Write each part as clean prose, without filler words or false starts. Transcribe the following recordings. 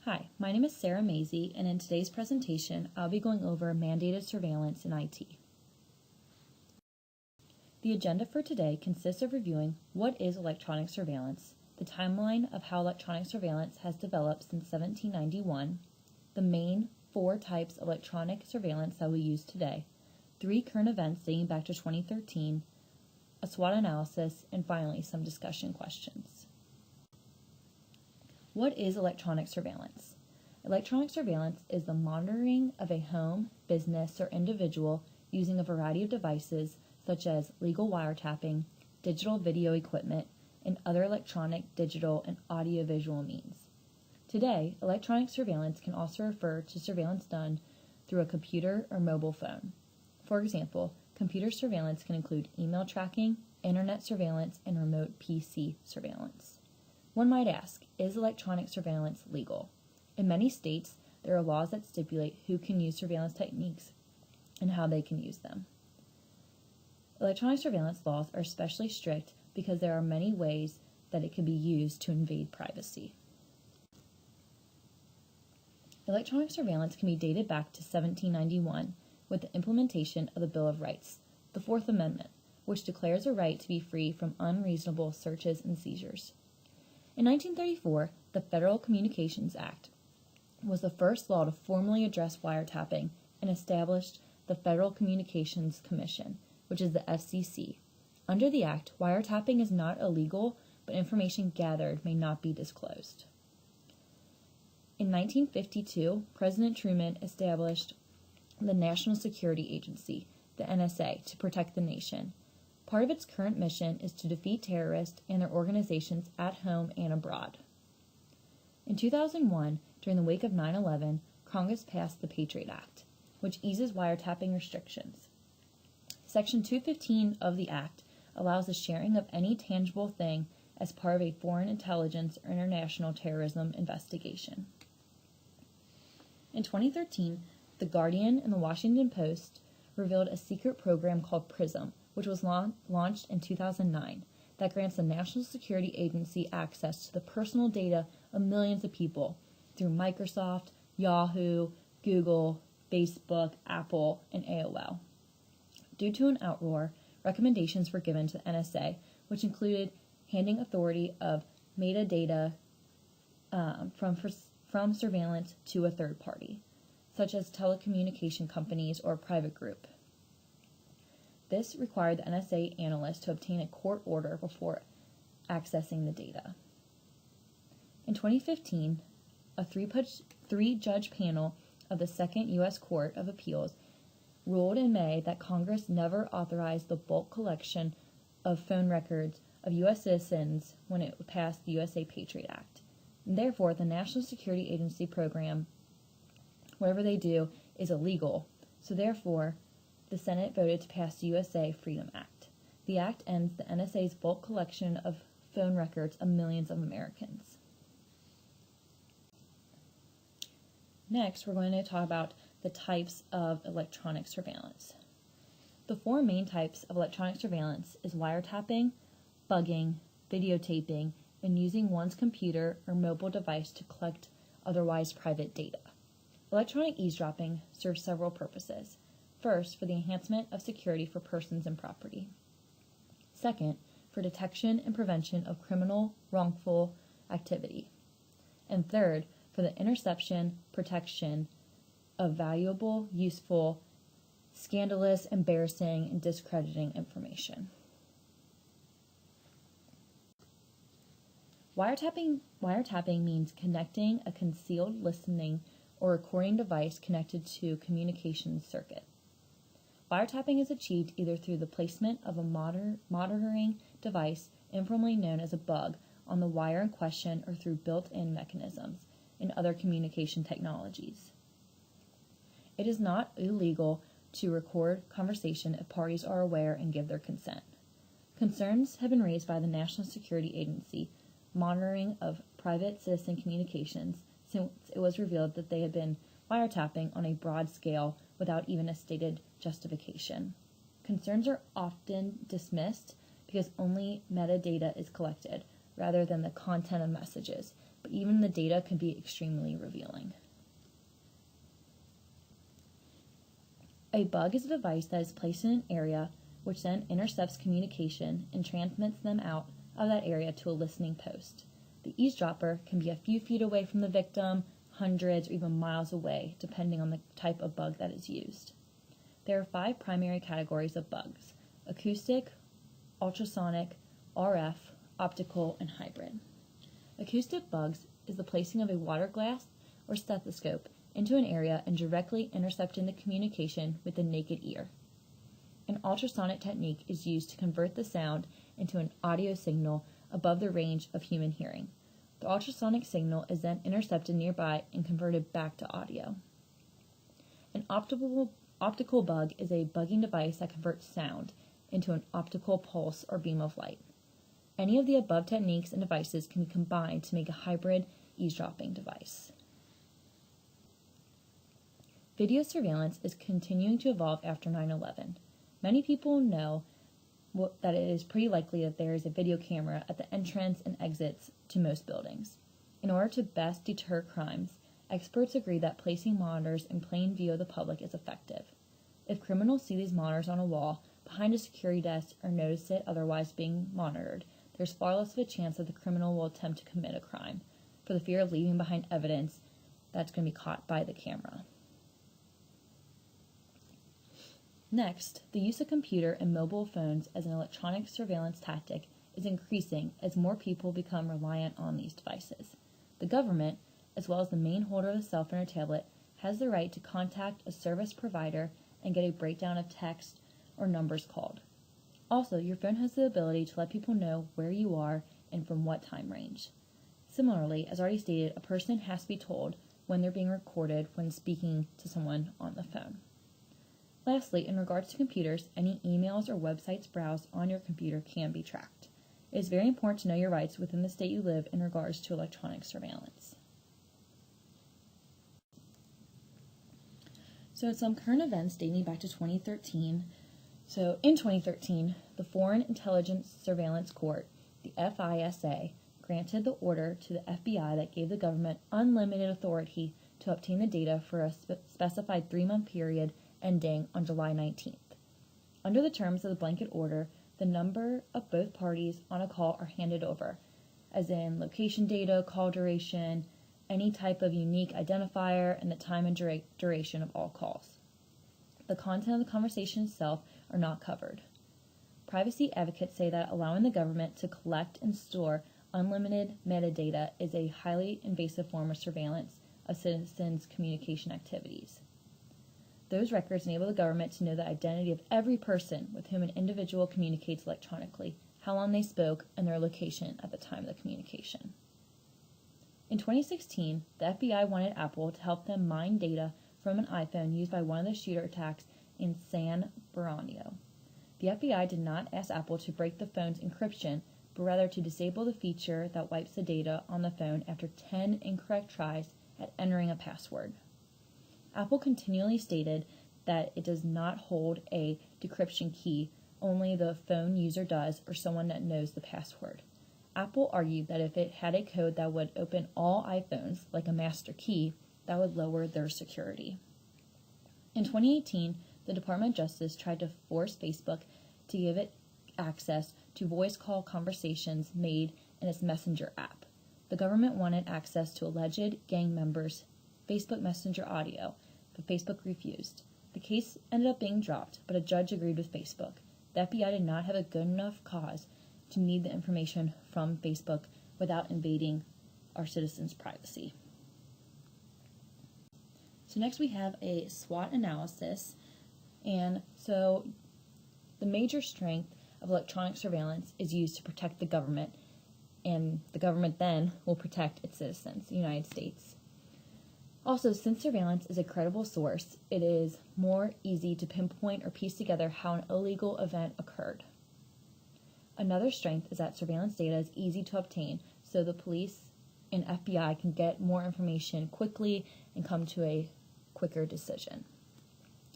Hi, my name is Sarah Mazey, and in today's presentation, I'll be going over mandated surveillance in IT. The agenda for today consists of reviewing what is electronic surveillance, the timeline of how electronic surveillance has developed since 1791, the main 4 types of electronic surveillance that we use today, 3 current events dating back to 2013, a SWOT analysis, and finally some discussion questions. What is electronic surveillance? Electronic surveillance is the monitoring of a home, business, or individual using a variety of devices such as legal wiretapping, digital video equipment, and other electronic, digital, and audiovisual means. Today, electronic surveillance can also refer to surveillance done through a computer or mobile phone. For example, computer surveillance can include email tracking, internet surveillance, and remote PC surveillance. One might ask, is electronic surveillance legal? In many states, there are laws that stipulate who can use surveillance techniques and how they can use them. Electronic surveillance laws are especially strict because there are many ways that it can be used to invade privacy. Electronic surveillance can be dated back to 1791 with the implementation of the Bill of Rights, the Fourth Amendment, which declares a right to be free from unreasonable searches and seizures. In 1934, the Federal Communications Act was the first law to formally address wiretapping and established the Federal Communications Commission, which is the FCC. Under the Act, wiretapping is not illegal, but information gathered may not be disclosed. In 1952, President Truman established the National Security Agency, the NSA, to protect the nation. Part of its current mission is to defeat terrorists and their organizations at home and abroad. In 2001, during the wake of 9/11, Congress passed the Patriot Act, which eases wiretapping restrictions. Section 215 of the Act allows the sharing of any tangible thing as part of a foreign intelligence or international terrorism investigation. In 2013, The Guardian and the Washington Post revealed a secret program called PRISM, which was launched in 2009, that grants the National Security Agency access to the personal data of millions of people through Microsoft, Yahoo, Google, Facebook, Apple, and AOL. Due to an outroar, recommendations were given to the NSA, which included handing authority of metadata from surveillance to a third party, such as telecommunication companies or a private group. This required the NSA analyst to obtain a court order before accessing the data. In 2015, a three-judge panel of the Second U.S. Court of Appeals ruled in May that Congress never authorized the bulk collection of phone records of U.S. citizens when it passed the USA Patriot Act. And therefore, the National Security Agency program, whatever they do, is illegal. So therefore, the Senate voted to pass the USA Freedom Act. The act ends the NSA's bulk collection of phone records of millions of Americans. Next, we're going to talk about the types of electronic surveillance. The 4 main types of electronic surveillance is wiretapping, bugging, videotaping, and using one's computer or mobile device to collect otherwise private data. Electronic eavesdropping serves several purposes. First, for the enhancement of security for persons and property. Second, for detection and prevention of criminal, wrongful activity. And third, for the interception, protection of valuable, useful, scandalous, embarrassing, and discrediting information. Wiretapping means connecting a concealed listening or recording device connected to a communications circuit. Wiretapping is achieved either through the placement of a monitoring device, informally known as a bug, on the wire in question or through built-in mechanisms in other communication technologies. It is not illegal to record conversation if parties are aware and give their consent. Concerns have been raised by the National Security Agency monitoring of private citizen communications since it was revealed that they had been wiretapping on a broad scale without even a stated justification. Concerns are often dismissed because only metadata is collected, rather than the content of messages, but even the data can be extremely revealing. A bug is a device that is placed in an area which then intercepts communication and transmits them out of that area to a listening post. The eavesdropper can be a few feet away from the victim, hundreds, or even miles away, depending on the type of bug that is used. There are 5 primary categories of bugs: acoustic, ultrasonic, RF, optical, and hybrid. Acoustic bugs is the placing of a water glass or stethoscope into an area and directly intercepting the communication with the naked ear. An ultrasonic technique is used to convert the sound into an audio signal above the range of human hearing. The ultrasonic signal is then intercepted nearby and converted back to audio. An optical bug is a bugging device that converts sound into an optical pulse or beam of light. Any of the above techniques and devices can be combined to make a hybrid eavesdropping device. Video surveillance is continuing to evolve after 9/11. Many people know that it is pretty likely that there is a video camera at the entrance and exits to most buildings. In order to best deter crimes, experts agree that placing monitors in plain view of the public is effective. If criminals see these monitors on a wall, behind a security desk, or notice it otherwise being monitored, there's far less of a chance that the criminal will attempt to commit a crime, for the fear of leaving behind evidence that's going to be caught by the camera. Next, the use of computer and mobile phones as an electronic surveillance tactic is increasing as more people become reliant on these devices. The government, as well as the main holder of the cell phone or tablet, has the right to contact a service provider and get a breakdown of text or numbers called. Also, your phone has the ability to let people know where you are and from what time range. Similarly, as already stated, a person has to be told when they're being recorded when speaking to someone on the phone. Lastly, in regards to computers, any emails or websites browsed on your computer can be tracked. It is very important to know your rights within the state you live in regards to electronic surveillance. So some current events dating back to 2013. So in 2013, the Foreign Intelligence Surveillance Court, the FISA, granted the order to the FBI that gave the government unlimited authority to obtain the data for a specified 3-month period ending on July 19th. Under the terms of the blanket order, the number of both parties on a call are handed over, as in location data, call duration, any type of unique identifier, and the time and duration of all calls. The content of the conversation itself are not covered. Privacy advocates say that allowing the government to collect and store unlimited metadata is a highly invasive form of surveillance of citizens' communication activities. Those records enable the government to know the identity of every person with whom an individual communicates electronically, how long they spoke, and their location at the time of the communication. In 2016, the FBI wanted Apple to help them mine data from an iPhone used by one of the shooter attacks in San Bernardino. The FBI did not ask Apple to break the phone's encryption, but rather to disable the feature that wipes the data on the phone after 10 incorrect tries at entering a password. Apple continually stated that it does not hold a decryption key, only the phone user does or someone that knows the password. Apple argued that if it had a code that would open all iPhones, like a master key, that would lower their security. In 2018, the Department of Justice tried to force Facebook to give it access to voice call conversations made in its Messenger app. The government wanted access to alleged gang members' Facebook Messenger audio, but Facebook refused. The case ended up being dropped, but a judge agreed with Facebook. The FBI did not have a good enough cause to need the information from Facebook without invading our citizens' privacy. So next we have a SWOT analysis, and so the major strength of electronic surveillance is used to protect the government, and the government then will protect its citizens, the United States. Also, since surveillance is a credible source, it is more easy to pinpoint or piece together how an illegal event occurred. Another strength is that surveillance data is easy to obtain, so the police and FBI can get more information quickly and come to a quicker decision.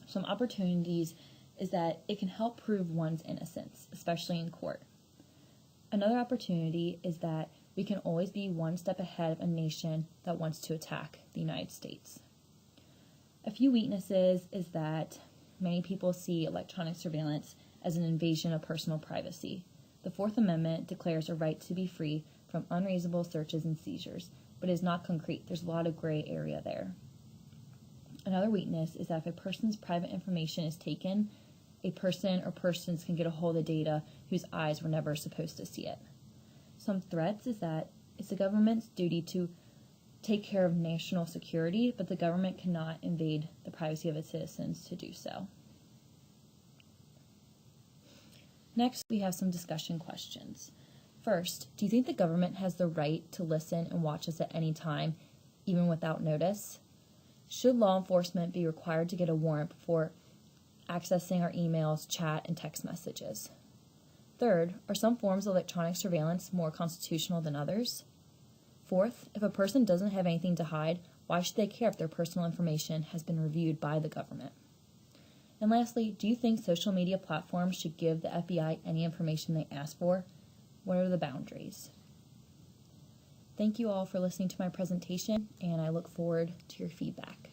Some opportunities is that it can help prove one's innocence, especially in court. Another opportunity is that we can always be one step ahead of a nation that wants to attack the United States. A few weaknesses is that many people see electronic surveillance as an invasion of personal privacy. The Fourth Amendment declares a right to be free from unreasonable searches and seizures, but is not concrete. There's a lot of gray area there. Another weakness is that if a person's private information is taken, a person or persons can get a hold of data whose eyes were never supposed to see it. Some threats is that it's the government's duty to take care of national security, but the government cannot invade the privacy of its citizens to do so. Next, we have some discussion questions. First, do you think the government has the right to listen and watch us at any time, even without notice? Should law enforcement be required to get a warrant before accessing our emails, chat, and text messages? Third, are some forms of electronic surveillance more constitutional than others? Fourth, if a person doesn't have anything to hide, why should they care if their personal information has been reviewed by the government? And lastly, do you think social media platforms should give the FBI any information they ask for? What are the boundaries? Thank you all for listening to my presentation, and I look forward to your feedback.